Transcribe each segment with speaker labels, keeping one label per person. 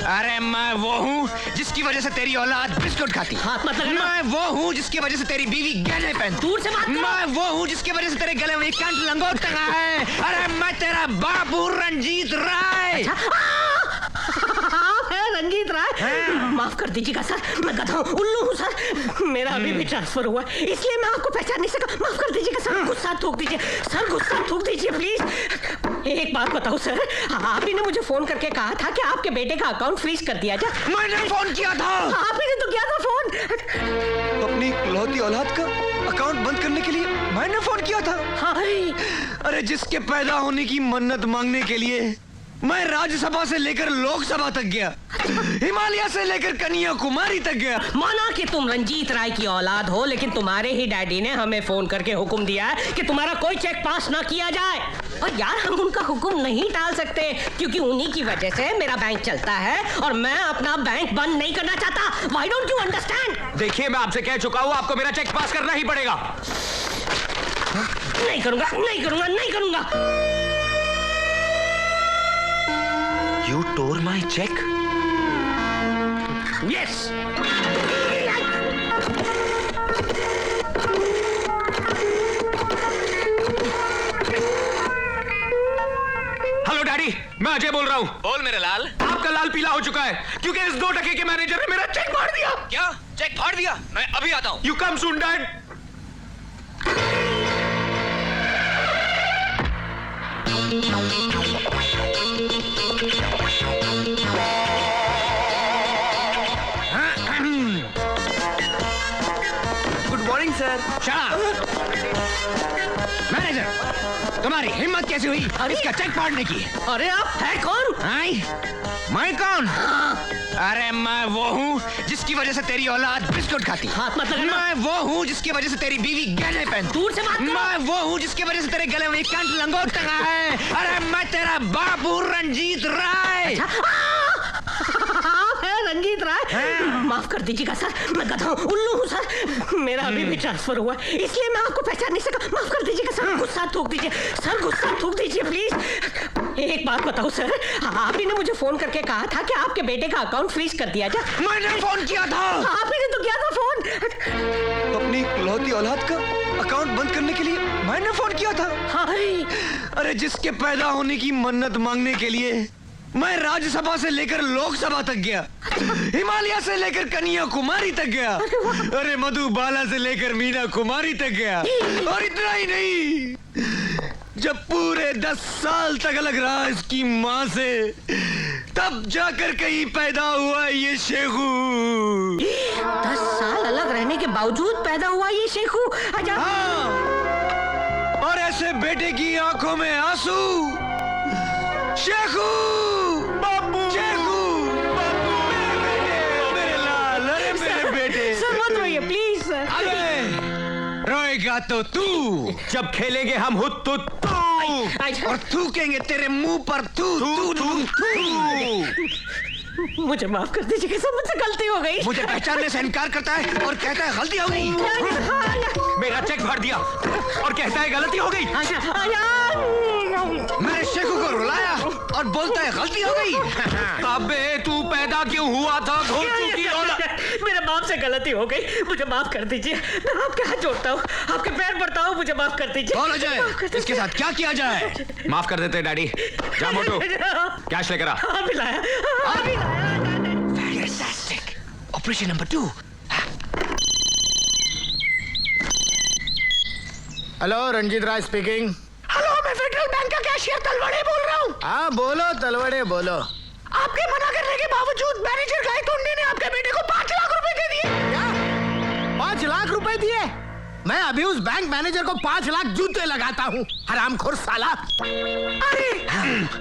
Speaker 1: अरे मैं वो हूँ जिसकी वजह से तेरी औलाद बिस्कुट खाती।
Speaker 2: हाथ मत लगाना।
Speaker 1: मैं वो हूँ जिसकी वजह से तेरी बीवी गहने पहनती।
Speaker 2: दूर से बात करो।
Speaker 1: मैं वो हूँ जिसकी वजह से तेरे गले में कंठ लंगोट टंगा है। अरे मैं तेरा बाबू रंजीत राय।
Speaker 2: रंजीत राय, माफ कर दीजिएगा सर, मैं गधा हूँ, उल्लू हूँ सर। मेरा अभी भी ट्रांसफर हुआ इसलिए मैं आपको पहचान नहीं सका। माफ कर दीजिएगा सर, गुस्सा थूक दीजिए सर, गुस्सा थूक दीजिए प्लीज। एक बात बताओ सर, आप ही ने मुझे फोन करके कहा था कि आपके बेटे का अकाउंट फ्रीज कर दिया जाए।
Speaker 1: मैंने फोन किया था।
Speaker 2: आप ही ने तो किया था फोन।
Speaker 1: अपनी इकलौती औलाद का अकाउंट बंद करने के लिए मैंने फोन किया था।
Speaker 2: हाँ।
Speaker 1: अरे जिसके पैदा होने की मन्नत मांगने के लिए मैं राज्यसभा से लेकर लोकसभा तक गया, हिमालय से लेकर कन्याकुमारी तक गया।
Speaker 2: माना कि तुम रंजीत राय की औलाद हो, लेकिन तुम्हारे ही डैडी ने हमें फोन करके हुक्म दिया है कि तुम्हारा कोई चेक पास ना किया जाए। और यार हम उनका हुक्म नहीं टाल सकते, क्योंकि उन्हीं की वजह से मेरा बैंक चलता है और मैं अपना बैंक बंद नहीं करना चाहता। Why don't you understand?
Speaker 3: देखिए मैं आपसे कह चुका हूँ, आपको मेरा चेक पास करना ही पड़ेगा।
Speaker 2: नहीं करूंगा, नहीं करूंगा, नहीं करूंगा।
Speaker 1: You tore my check?
Speaker 2: Yes.
Speaker 3: Hello daddy, मैं अजय बोल रहा हूँ।
Speaker 4: बोल मेरे लाल।
Speaker 3: आपका लाल पीला हो चुका है क्योंकि इस 2 टके के मैनेजर ने मेरा चेक फाड़ दिया।
Speaker 4: क्या चेक फाड़ दिया? मैं अभी आता हूँ।
Speaker 3: You come soon dad.
Speaker 1: Good morning sir. Manager, तुम्हारी हिम्मत कैसे हुई इसका चेक फाड़ने की?
Speaker 2: अरे आप है कौन?
Speaker 1: आई? मैं कौन? अरे मैं वो हूँ जिसकी वजह से तेरी औलाद बिस्कुट खाती।
Speaker 2: हाथ मत लगाना।
Speaker 1: मैं वो हूँ जिसकी वजह से तेरी बीवी गहने पहनती।
Speaker 2: दूर से बात करो।
Speaker 1: मैं वो हूँ जिसकी वजह से तेरे गले में कंठ लंगोट टंगा है। अरे मैं तेरा बाबू रंजीत राय।
Speaker 2: आप है रंजीत राय। माफ कर दीजिएगा सर, मैं गधा हूँ, उल्लू हूँ सर। मेरा अभी भी ट्रांसफर हुआ इसलिए मैं आपको पहचान नहीं सका। माफ कर दीजिएगा सर, गुस्सा थूक दीजिए सर, गुस्सा थूक दीजिए प्लीज। एक बात बताओ सर, आप ही ने मुझे फोन करके कहा था कि आपके बेटे का अकाउंट फ्रीज कर दिया जाए।
Speaker 1: मैंने फोन किया था।
Speaker 2: आप ही ने तो किया था फोन।
Speaker 1: अपनी इकलौती औलाद का अकाउंट बंद करने के लिए मैंने फोन किया था।
Speaker 2: हाँ।
Speaker 1: अरे जिसके पैदा होने की मन्नत मांगने के लिए मैं राज्यसभा से लेकर लोकसभा तक गया, हिमालय से लेकर कन्याकुमारी तक गया, अरे मधुबाला से लेकर मीना कुमारी तक गया। और इतना ही नहीं, जब पूरे 10 साल तक अलग रहा इसकी माँ से, तब जाकर कहीं पैदा हुआ ये शेखू।
Speaker 2: 10 साल अलग रहने के बावजूद पैदा हुआ ये शेखू।
Speaker 1: हाँ, और ऐसे बेटे की आंखों में आंसू। शेखू, बाबू, शेखू, बाबू, मेरे लाल, अरे मेरे बेटे।
Speaker 2: सर मत रोइए प्लीज सर।
Speaker 1: अरे रोएगा तो तू,
Speaker 3: जब खेलेंगे हम हुत तो
Speaker 1: और थूकेंगे तेरे मुंह पर थू।
Speaker 2: मुझे माफ कर दीजिए सर, मुझसे गलती हो गई।
Speaker 1: मुझे पहचानने से इनकार करता है और कहता है गलती हो गई।
Speaker 3: मेरा चेक फाड़ दिया और कहता है गलती हो गई।
Speaker 1: मैंने शेखू को रुलाया और बोलता है गलती हो गई।
Speaker 3: अबे तू पैदा क्यों हुआ था? घोल चुकी औलाद।
Speaker 2: मेरे बाप से गलती हो गई, मुझे माफ कर दीजिए। मैं आपके हाथ जोड़ता हूँ, आपके पैर पड़ता हूँ, मुझे माफ कर दीजिए।
Speaker 1: बोलो जाए, इसके साथ क्या किया जाए?
Speaker 3: माफ कर देते डैडी। जा मोटू, कैश लेकर आ।
Speaker 2: अभी लाया, अभी लाया।
Speaker 1: Fantastic. Operation number 2.
Speaker 5: Hello, Ranjit Rai speaking.
Speaker 2: Hello, मैं फेडरल बैंक का कैशियर तलवड़े बोल रहा हूँ।
Speaker 5: हाँ बोलो तलवड़े बोलो।
Speaker 2: आपके मना करने के बावजूद मैनेजर गायतोंडे ने आपके बेटे को 5 लाख रुपए दे दिए।
Speaker 5: क्या? 5 लाख रुपए दिए? मैं अभी उस बैंक मैनेजर को 5 लाख जूते लगाता हूँ, हरामखोर साला।
Speaker 2: अरे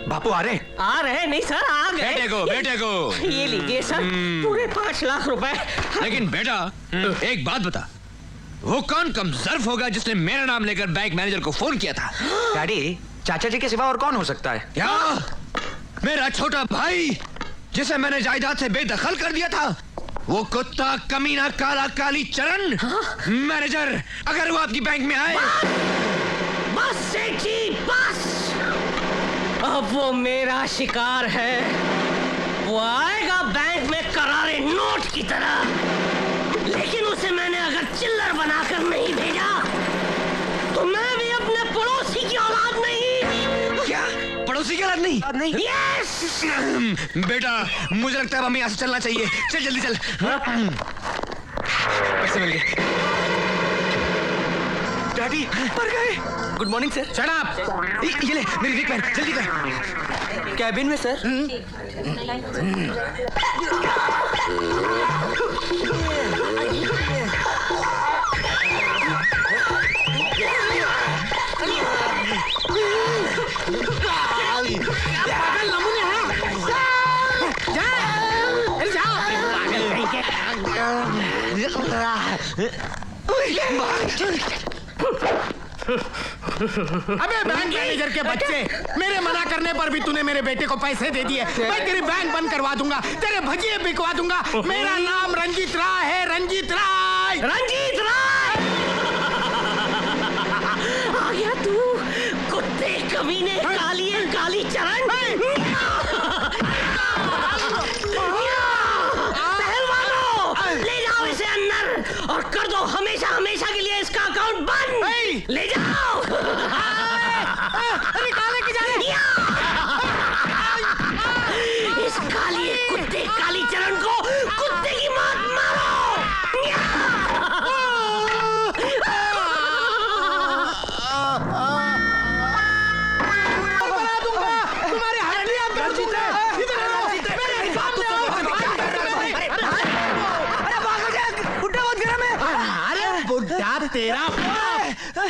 Speaker 3: बापू आ रहे?
Speaker 2: आ रहे नहीं सर, आ गए।
Speaker 1: बेटे को
Speaker 2: ये लीजिए सर, पूरे 5 लाख रुपए।
Speaker 1: लेकिन बेटा, एक बात बता, वो कौन कमजर्फ होगा जिसने मेरा नाम लेकर बैंक मैनेजर को फोन किया था?
Speaker 3: डैडी, चाचा जी के सिवा और कौन हो सकता है?
Speaker 1: क्या? मेरा छोटा भाई, जिसे मैंने जायदाद से बेदखल कर दिया था, वो कुत्ता कमीना काला काली चरण। मैनेजर, अगर वो आपकी बैंक में आए।
Speaker 2: बस सेठी बस, अब वो मेरा शिकार है, वो आएगा तरह, लेकिन उसे मैंने अगर चिल्लर बनाकर नहीं भेजा तो मैं भी अपने पड़ोसी की औलाद नहीं।
Speaker 1: क्या पड़ोसी की औलाद नहीं?
Speaker 2: यस।
Speaker 1: बेटा मुझे लगता है अब हमें यहाँ से चलना चाहिए। चल जल्दी चल। पैसे मिल गए।
Speaker 3: डैडी मर गए।
Speaker 4: Good morning sir.
Speaker 5: Shut up.
Speaker 1: ये ले मेरी विक पहन, जल्दी कर।
Speaker 4: कैबिन में सर।
Speaker 5: अबे बैंक मैनेजर के बच्चे, मेरे मना करने पर भी तूने मेरे बेटे को पैसे दे दिए। मैं तेरी बैंक बंद करवा दूंगा, तेरे भजिए बिकवा दूंगा। मेरा नाम रंजीत राय है, रंजीत राय।
Speaker 2: रंजीत राय आ गया तू, कुत्ते कमीने, काली चरण। पहलवानों, ले जाओ इसे अंदर और कर दो हमेशा हमेशा के लिए इसका अकाउंट बंद। ले जाओ।
Speaker 5: निकाले की जाने।
Speaker 2: इस कुत्ते काली चरण को कुत्ते की मौत मारो।
Speaker 5: तुम्हारे हड्डियां रंजीत है, इधर रंजीत है। मेरे हिसाब से अरे बुढ़ा तेरा,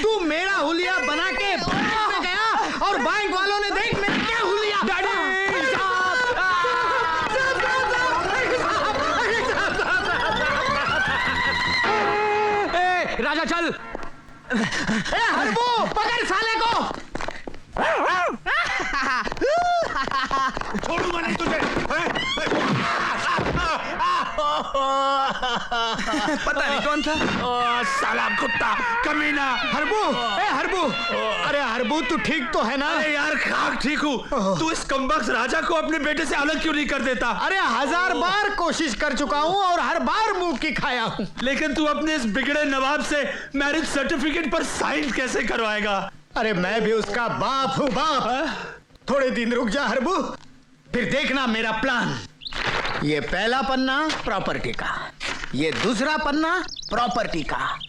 Speaker 5: तू मेरा हुलिया बना के बैंक में गया और बैंक वालों ने देख मेरा क्या हुलिया।
Speaker 3: राजा चल।
Speaker 5: हरबू पकड़ साले को।
Speaker 3: छोड़ूंगा नहीं तुझे।
Speaker 1: पता नहीं कौन था।
Speaker 3: साला कुत्ता कमीना।
Speaker 5: हरबू, हरबू, अरे हरबू तू ठीक तो है ना?
Speaker 3: अरे यार खाक ठीक हूँ। तू इस कमबख्त राजा को अपने बेटे से अलग क्यों नहीं कर देता?
Speaker 5: अरे 1000 बार कोशिश कर चुका हूँ और हर बार मुंह की खाया हूँ।
Speaker 3: लेकिन तू अपने इस बिगड़े नवाब से मैरिज सर्टिफिकेट पर साइन कैसे करवाएगा?
Speaker 5: अरे मैं भी उसका बाप हूँ, बाप। थोड़े दिन रुक जा हरबू, फिर देखना मेरा प्लान। ये पहला पन्ना प्रॉपर्टी का, ये दूसरा पन्ना प्रॉपर्टी का,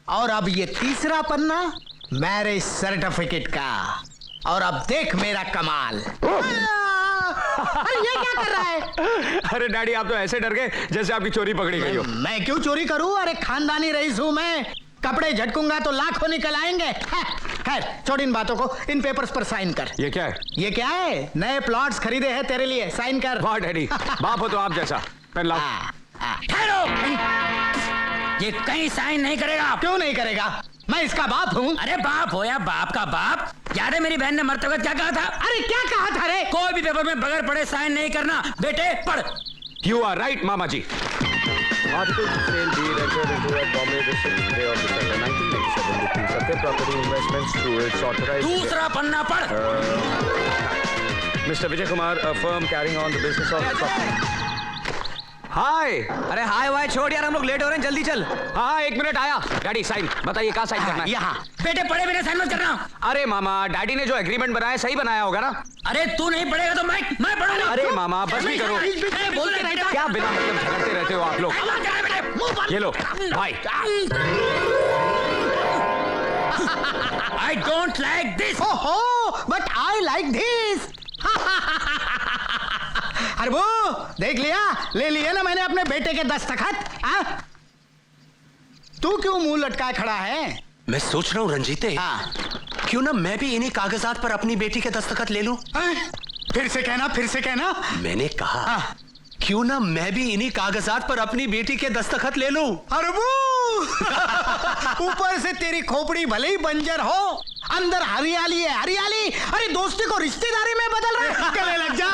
Speaker 5: और अब ये तीसरा पन्ना मैरिज सर्टिफिकेट का। और अब देख मेरा कमाल। अरे ये क्या कर रहा है?
Speaker 3: अरे डैडी आप तो ऐसे डर गए जैसे आपकी चोरी पकड़ी गई हो।
Speaker 5: मैं क्यों चोरी करूं? अरे खानदानी रईस हूं मैं। कपड़े झटकूंगा तो लाखों निकल आएंगे। खैर छोड़ इन बातों को, इन पेपर्स पर साइन कर।
Speaker 3: ये क्या है?
Speaker 5: ये क्या है? नए प्लॉट्स खरीदे हैं तेरे लिए, साइन कर।
Speaker 3: वाह डैडी, बाप हो तो आप जैसा। पेन लाओ।
Speaker 2: ठहरो, ये कहीं साइन नहीं करेगा।
Speaker 5: क्यों नहीं करेगा? मैं इसका बाप हूँ।
Speaker 2: अरे बाप हो या बाप का बाप, याद है मेरी बहन ने मरते वक्त क्या कहा था?
Speaker 5: अरे क्या कहा था रे?
Speaker 2: कोई भी पेपर में बगैर पढ़े साइन नहीं करना। बेटे पढ़।
Speaker 3: यू आर राइट मामा ji.
Speaker 6: Article to sale deed entered into at Bombay the 6th day of December 1987 between Satya Property Investments through its authorized...
Speaker 2: दूसरा पन्ना पढ़।
Speaker 6: Mr. Vijay Kumar, a firm carrying on the business of...
Speaker 3: हाय।
Speaker 1: अरे हाय वाय छोड़ यार, हम लोग late हो रहे हैं, जल्दी चल।
Speaker 3: हाँ 1 मिनट आया। डैडी साइन बताइए, कहाँ साइन करना है?
Speaker 2: यहाँ। बेटे पढ़े बिना साइन मत करना।
Speaker 3: अरे मामा, डैडी ने जो एग्रीमेंट बनाया सही बनाया होगा ना?
Speaker 2: अरे तू नहीं पढ़ेगा तो मैं पढ़ूंगा।
Speaker 3: अरे मामा बस भी करो।
Speaker 2: बोलते रहता
Speaker 3: क्या बिना मतलब झगड़ते रहते हो आप लोग? ये लो भाई।
Speaker 2: I don't like this.
Speaker 5: ओहो, but I like this. Harbu देख लिया, ले लिए ना मैंने अपने बेटे के दस्तखत। तू क्यों मुंह लटकाए खड़ा है?
Speaker 7: मैं सोच रहा हूँ रंजीते, क्यों ना मैं भी इन्हीं कागजात पर अपनी बेटी के दस्तखत ले लूं?
Speaker 5: फिर से कहना, फिर से कहना।
Speaker 7: मैंने कहा क्यों ना मैं भी इन्हीं कागजात पर अपनी बेटी के दस्तखत ले लूं?
Speaker 5: हरबू ऊपर से तेरी खोपड़ी भले ही बंजर हो, अंदर हरियाली है हरियाली। अरे दोस्ती को रिश्तेदारी में बदल रहा है, गले लग जा।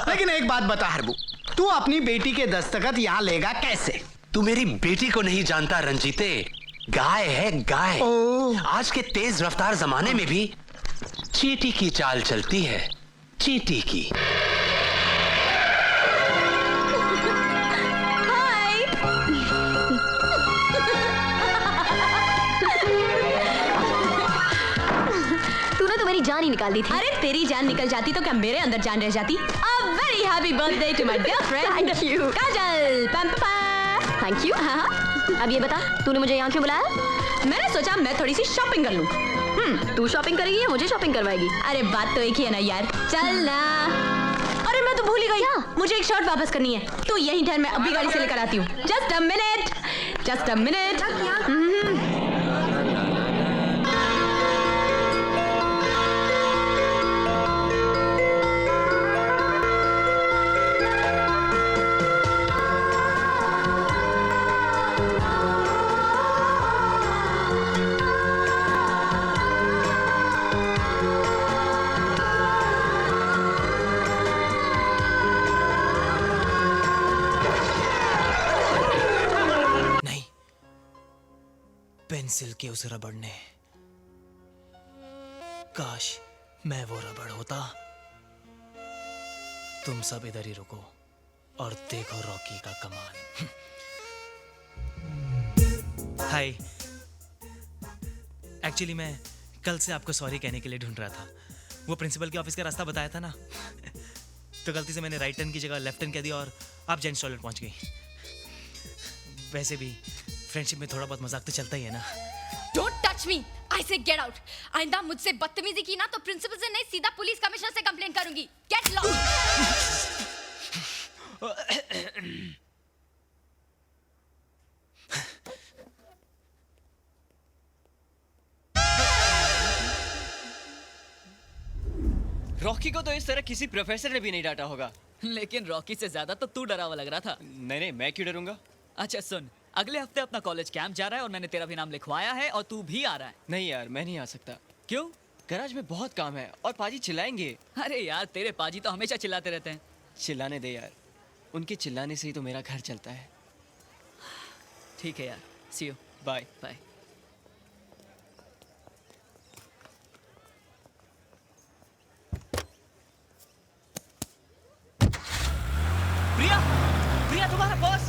Speaker 5: लेकिन एक बात बता हरबू, तू अपनी बेटी के दस्तखत यहाँ लेगा कैसे?
Speaker 7: तू मेरी बेटी को नहीं जानता रंजीते, गाय है गाय। आज के तेज रफ्तार जमाने में भी चींटी की चाल चलती है, चींटी की।
Speaker 8: जान ही निकाल दी थी।
Speaker 9: अरे तेरी जान निकल जाती तो क्या मेरे अंदर जान रह जाती? A very happy birthday to my dear friend.
Speaker 8: Thank you.
Speaker 9: काजल, पम पम।
Speaker 8: Thank you.
Speaker 9: हाँ,
Speaker 8: अब ये बता, तूने मुझे यहाँ क्यों बुलाया?
Speaker 9: मैंने सोचा मैं थोड़ी सी शॉपिंग कर लूं।
Speaker 8: तू शॉपिंग करेगी या मुझे शॉपिंग करवाएगी?
Speaker 9: अरे बात तो एक ही है ना यार, चल ना। अरे मैं तो भूल ही गई, मुझे एक शर्ट वापस करनी है। तू यहीं ठहर, मैं अभी गाड़ी से लेकर आती हूँ। Just a minute, just a minute.
Speaker 10: Pencil के उस रबड़ ने, काश मैं वो रबड़ होता। तुम सब इधर ही रुको और देखो रॉकी का कमाल। हाय, एक्चुअली मैं कल से आपको सॉरी कहने के लिए ढूंढ रहा था। वो प्रिंसिपल के ऑफिस का रास्ता बताया था ना, तो गलती से मैंने राइट टर्न की जगह लेफ्ट टर्न कह दिया और आप जेंट्स टॉयलेट पहुंच गई। वैसे भी फ्रेंडशिप में थोड़ा बहुत मजाक तो चलता ही है ना।
Speaker 11: Don't touch me! I say get out! आइंदा मुझसे बदतमीजी की ना तो प्रिंसिपल से नहीं सीधा पुलिस कमिश्नर से कंप्लेंट करूंगी। Get lost!
Speaker 4: रॉकी को तो इस तरह किसी प्रोफेसर ने भी नहीं डांटा होगा।
Speaker 12: लेकिन रॉकी से ज्यादा तो तू डरा हुआ लग रहा था।
Speaker 4: नहीं, मैं क्यों डरूंगा?
Speaker 12: अच्छा सुन, अगले हफ्ते अपना कॉलेज कैंप जा रहा है और मैंने तेरा भी नाम लिखवाया है और तू भी आ रहा है।
Speaker 4: नहीं यार, मैं नहीं आ सकता।
Speaker 12: क्यों?
Speaker 4: गैराज में बहुत काम है और पाजी चिल्लाएंगे।
Speaker 12: अरे यार, तेरे पाजी तो हमेशा चिल्लाते रहते हैं।
Speaker 4: चिल्लाने दे यार, उनके चिल्लाने से ही तो मेरा घर चलता है।
Speaker 12: ठीक है यार, सी यू,
Speaker 4: बाय
Speaker 12: बाय।
Speaker 4: प्रिया, प्रिया तुम्हारा बॉस।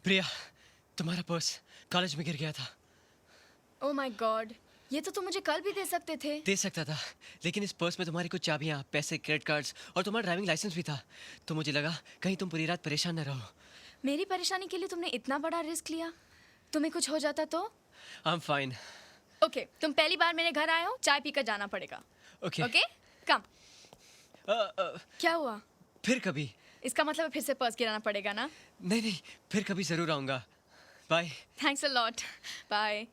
Speaker 4: प्रिया, तुम्हारा पर्स कॉलेज में गिर गया था।
Speaker 11: ओह माय गॉड, ये तो तुम मुझे कल भी दे सकते थे।
Speaker 4: दे सकता था, लेकिन इस पर्स में तुम्हारी कुछ चाबियां, पैसे, क्रेडिट कार्ड्स और तुम्हारा ड्राइविंग लाइसेंस भी था। तो मुझे लगा कहीं तुम पूरी रात परेशान न रहो।
Speaker 11: मेरी परेशानी के लिए तुमने इतना बड़ा रिस्क लिया? तुम्हें कुछ हो जाता तो?
Speaker 4: I am fine.
Speaker 11: ओके, तुम पहली बार मेरे घर आए हो, चाय पीकर जाना पड़ेगा।
Speaker 4: ओके
Speaker 11: ओके, कम। क्या हुआ?
Speaker 4: फिर कभी।
Speaker 11: इसका मतलब फिर से पर्स गिराना पड़ेगा ना?
Speaker 4: नहीं, फिर कभी जरूर आऊंगा। Bye.
Speaker 11: Thanks a lot. Bye.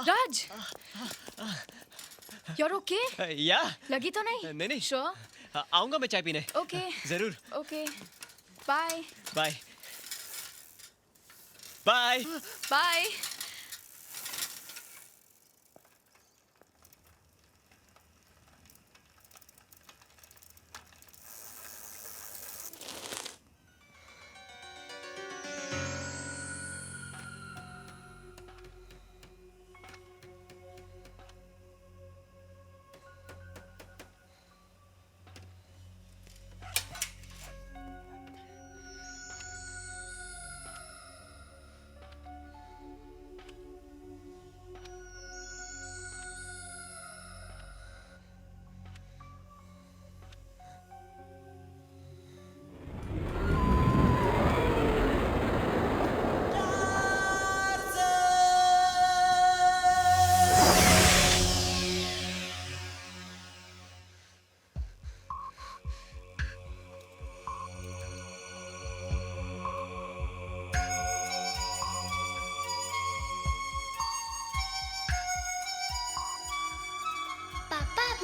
Speaker 11: Raj, you're okay?
Speaker 4: या
Speaker 11: लगी तो नहीं?
Speaker 4: नहीं।
Speaker 11: Sure?
Speaker 4: आऊंगा मैं चाय पीने।
Speaker 11: ओके
Speaker 4: जरूर।
Speaker 11: Okay, bye
Speaker 4: bye bye
Speaker 11: bye.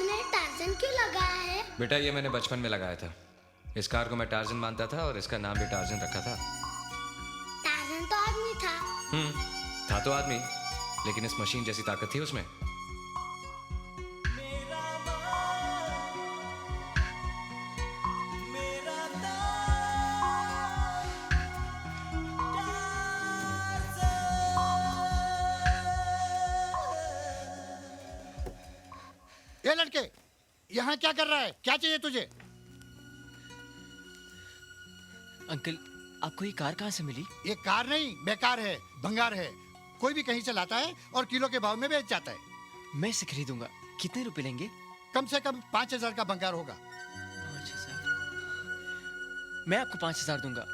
Speaker 13: तूने टार्जन क्यों लगाया है?
Speaker 1: बेटा ये मैंने बचपन में लगाया था। इस कार को मैं टार्जन मानता था और इसका नाम भी टार्जन रखा था।
Speaker 13: टार्जन तो आदमी था।
Speaker 1: था तो आदमी, लेकिन इस मशीन जैसी ताकत थी उसमें।
Speaker 5: ये लड़के, यहाँ क्या कर रहा है? क्या चाहिए तुझे?
Speaker 4: अंकल, आपको ये कार कहाँ से मिली?
Speaker 5: ये कार नहीं, बेकार है, भंगार है। कोई भी कहीं से लाता है और किलो के भाव में बेच जाता है।
Speaker 4: मैं इसे खरीदूंगा। कितने रुपए लेंगे?
Speaker 5: कम से कम 5,000 का भंगार होगा।
Speaker 4: 5,000? मैं आपको 5,000 दूंगा,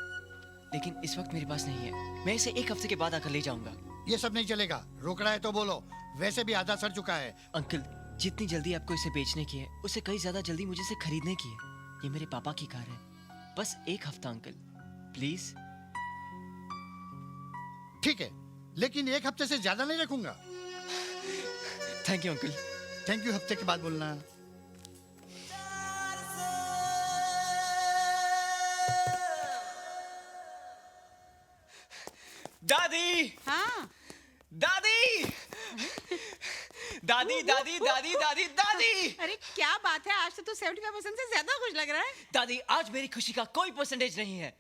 Speaker 4: लेकिन इस वक्त मेरे पास नहीं है। मैं इसे 1 हफ्ते के बाद आकर ले जाऊंगा।
Speaker 5: ये सब नहीं चलेगा। रोक रहा है तो बोलो, वैसे भी आधा सड़ चुका है।
Speaker 4: अंकल, जितनी जल्दी आपको इसे बेचने की है, उससे कई ज्यादा जल्दी मुझे इसे खरीदने की है। ये मेरे पापा की कार है। बस 1 हफ्ता अंकल, प्लीज।
Speaker 5: ठीक है, लेकिन 1 हफ्ते से ज्यादा नहीं रखूंगा।
Speaker 4: Thank you uncle.
Speaker 5: Thank you हफ्ते के बाद बोलना।
Speaker 4: दादी!
Speaker 2: हाँ?
Speaker 4: दादी! दादी दादी दादी दादी दादी!
Speaker 2: अरे क्या बात है, आज तो तू 75% से ज्यादा खुश लग रहा है।
Speaker 4: दादी, आज मेरी खुशी का कोई परसेंटेज नहीं है।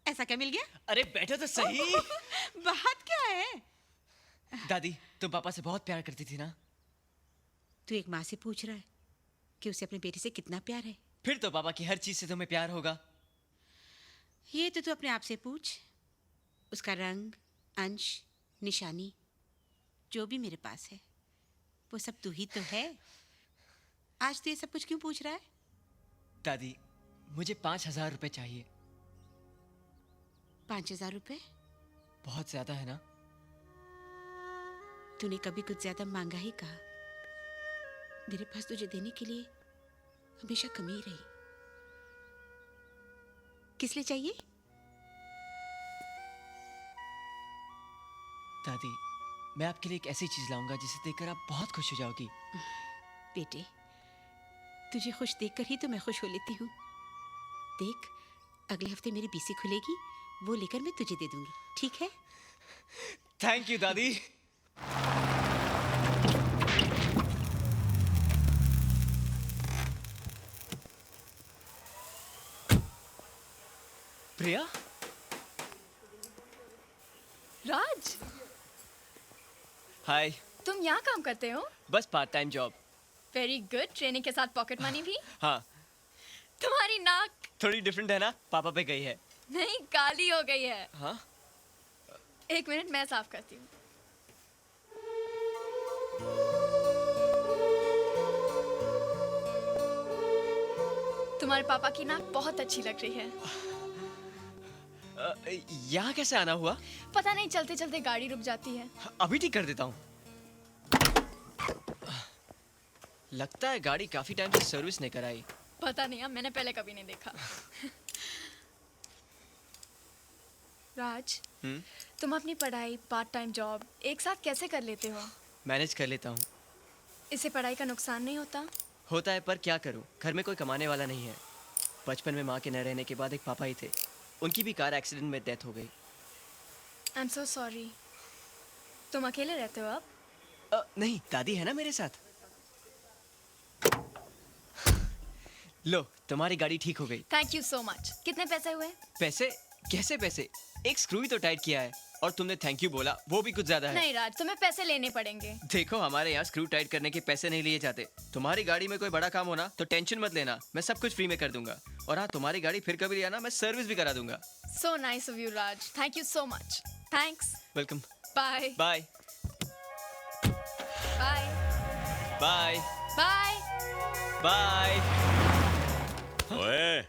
Speaker 2: ऐसा क्या मिल गया?
Speaker 4: अरे बैठो तो सही।
Speaker 2: बात क्या है?
Speaker 4: दादी, तुम पापा से बहुत प्यार करती थी ना?
Speaker 2: तू एक माँ से पूछ रहा है कि उसे अपने बेटे से कितना प्यार है?
Speaker 4: फिर तो पापा की हर चीज से तुम्हें प्यार होगा।
Speaker 2: ये तो तू अपने आप से पूछ। उसका रंग, अंश, निशानी, जो भी मेरे पास है, वो सब तू ही तो है। आज तू ये सब कुछ क्यों पूछ रहा है?
Speaker 4: दादी, मुझे 5,000 रुपए चाहिए।
Speaker 2: 5,000 रुपए?
Speaker 4: बहुत ज्यादा है ना?
Speaker 2: तूने कभी कुछ ज्यादा मांगा ही कहा। मेरे पास तुझे देने के लिए हमेशा कमी ही रही। किस लिए चाहिए?
Speaker 4: दादी, मैं आपके लिए एक ऐसी चीज लाऊंगा जिसे देखकर आप बहुत खुश हो जाओगी।
Speaker 2: बेटे, तुझे खुश देखकर ही तो मैं खुश हो लेती हूँ। देख, अगले हफ्ते मेरी बीसी खुलेगी, वो लेकर मैं तुझे दे दूंगी, ठीक है?
Speaker 4: थैंक यू दादी। प्रिया?
Speaker 11: राज,
Speaker 4: हाय।
Speaker 11: तुम यहाँ काम करते हो?
Speaker 4: बस part time job.
Speaker 11: Very good. Training के साथ पॉकेट मनी भी?
Speaker 4: हाँ।
Speaker 11: तुम्हारी नाक
Speaker 4: थोड़ी डिफरेंट है ना? पापा पे गई है।
Speaker 11: नहीं, काली हो गई है।
Speaker 4: हाँ?
Speaker 11: 1 मिनट, मैं साफ करती हूँ। तुम्हारे पापा की नाक बहुत अच्छी लग रही है।
Speaker 4: यहाँ कैसे आना हुआ?
Speaker 11: पता नहीं, चलते चलते गाड़ी रुक जाती है।
Speaker 4: अभी ठीक कर देता हूँ। लगता है गाड़ी काफी टाइम से सर्विस नहीं कराई।
Speaker 11: पता नहीं, अब मैंने पहले कभी नहीं देखा। राज, तुम अपनी पढ़ाई, पार्ट टाइम जॉब एक साथ कैसे कर लेते हो?
Speaker 4: मैनेज कर लेता हूँ।
Speaker 11: इससे पढ़ाई का नुकसान नहीं होता?
Speaker 4: होता है, पर क्या करूँ, घर में कोई कमाने वाला नहीं है। बचपन में माँ के न रहने के बाद एक पापा ही थे। उनकी भी कार एक्सीडेंट में डेथ हो गई।
Speaker 11: I am so sorry. तुम अकेले रहते हो अब?
Speaker 4: नहीं, दादी है ना मेरे साथ। लो, तुम्हारी गाड़ी ठीक हो गई।
Speaker 11: Thank you so much. कितने पैसे हुए?
Speaker 4: पैसे? कैसे पैसे? एक स्क्रू ही तो टाइट किया है, और तुमने थैंक यू बोला, वो भी कुछ ज्यादा है।
Speaker 11: नहीं राज, तुम्हें पैसे लेने पड़ेंगे।
Speaker 4: देखो, हमारे यहाँ स्क्रू टाइट करने के पैसे नहीं लिए जाते। तुम्हारी गाड़ी में कोई बड़ा काम होना तो टेंशन मत लेना, मैं सब कुछ फ्री में कर दूंगा। और हाँ, तुम्हारी गाड़ी फिर कभी आना, मैं सर्विस भी करा दूंगा।
Speaker 11: So nice of you Raj, thank you so much. Thanks.
Speaker 4: Welcome.
Speaker 11: Bye
Speaker 4: bye
Speaker 11: bye
Speaker 4: bye
Speaker 11: bye
Speaker 4: bye.
Speaker 14: ओए,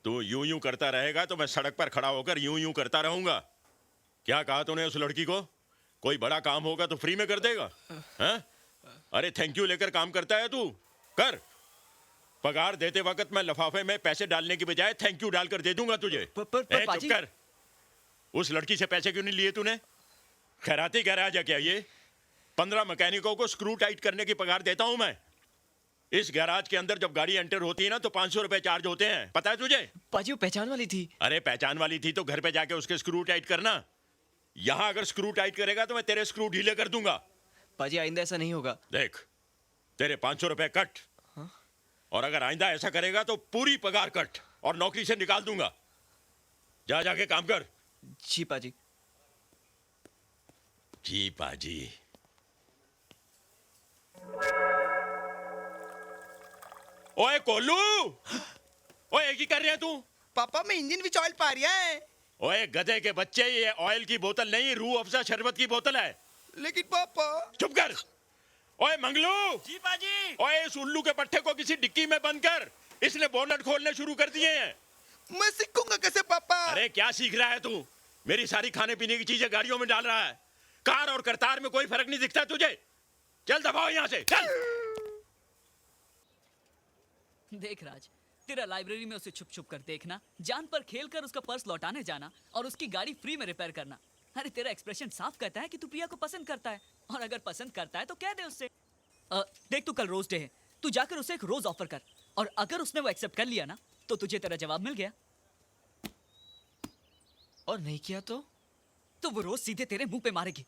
Speaker 14: तू यूं यूं करता रहेगा तो मैं सड़क पर खड़ा होकर यूं यूं करता रहूंगा। क्या कहा तूने उस लड़की को? कोई बड़ा काम होगा तो फ्री में कर देगा? हैं? अरे थैंक यू लेकर काम करता है तू? कर। पगार देते वक्त मैं लिफाफे में पैसे डालने की बजाय थैंक यू डालकर दे दूंगा तुझे। चुप कर। उस लड़की से पैसे क्यों नहीं लिए तूने? खैराती गैराज है क्या ये? 15 मैकेनिकों को स्क्रू टाइट करने की पगार देता हूं मैं। इस गैराज के अंदर जब गाड़ी एंटर होती है ना तो 500 रुपए चार्ज होते हैं, पता है तुझे?
Speaker 4: पाजी वो पहचान वाली थी।
Speaker 14: अरे पहचान वाली थी तो घर पे जाके उसके स्क्रू टाइट करना। यहाँ अगर स्क्रू टाइट करेगा तो मैं तेरे स्क्रू ढीले कर दूंगा।
Speaker 4: पाजी आइंदा ऐसा नहीं होगा।
Speaker 14: देख तेरे 500 रुपए कट, और अगर आइंदा ऐसा करेगा तो पूरी पगार कट और नौकरी से निकाल दूंगा। जा जाके काम कर।
Speaker 4: जी पाजी।
Speaker 14: जी पाजी। ओए कोलू, ओए की कर रहे हैं तू?
Speaker 15: पापा मैं इंजन विच ऑयल पा रहा है।
Speaker 14: ओए गधे के बच्चे, ये ऑयल की बोतल नहीं, रूह अफ़ज़ा शरबत की बोतल है।
Speaker 15: लेकिन पापा।
Speaker 14: चुप कर। ओए मंगलू।
Speaker 15: जी पाजी।
Speaker 14: ओए इस उल्लू के पट्टे को किसी डिक्की में बंद कर, इसने बोनट खोलने शुरू कर दिए हैं।
Speaker 15: मैं सीखूंगा कैसे पापा?
Speaker 14: अरे क्या सीख रहा है तू? मेरी सारी खाने पीने की चीजें गाड़ियों में डाल रहा है। कार और करतार में कोई फर्क नहीं दिखता तुझे? चल दबाओ यहाँ से, चल।
Speaker 12: देख राज, तेरा लाइब्रेरी में उसे छुप छुप कर देखना, जान पर खेल कर उसका पर्स लौटाने जाना और उसकी गाड़ी फ्री में रिपेयर करना। अरे तेरा एक्सप्रेशन साफ कहता है कि तू प्रिया को पसंद करता है, और अगर पसंद करता है तो कह दे उससे। देख तू कल रोज डे है, तू जाकर उसे एक रोज ऑफर कर, और अगर उसने वो एक्सेप्ट कर लिया ना तो तुझे तेरा जवाब मिल गया।
Speaker 4: और नहीं किया तो
Speaker 12: वो रोज सीधे तेरे मुंह पे मारेगी।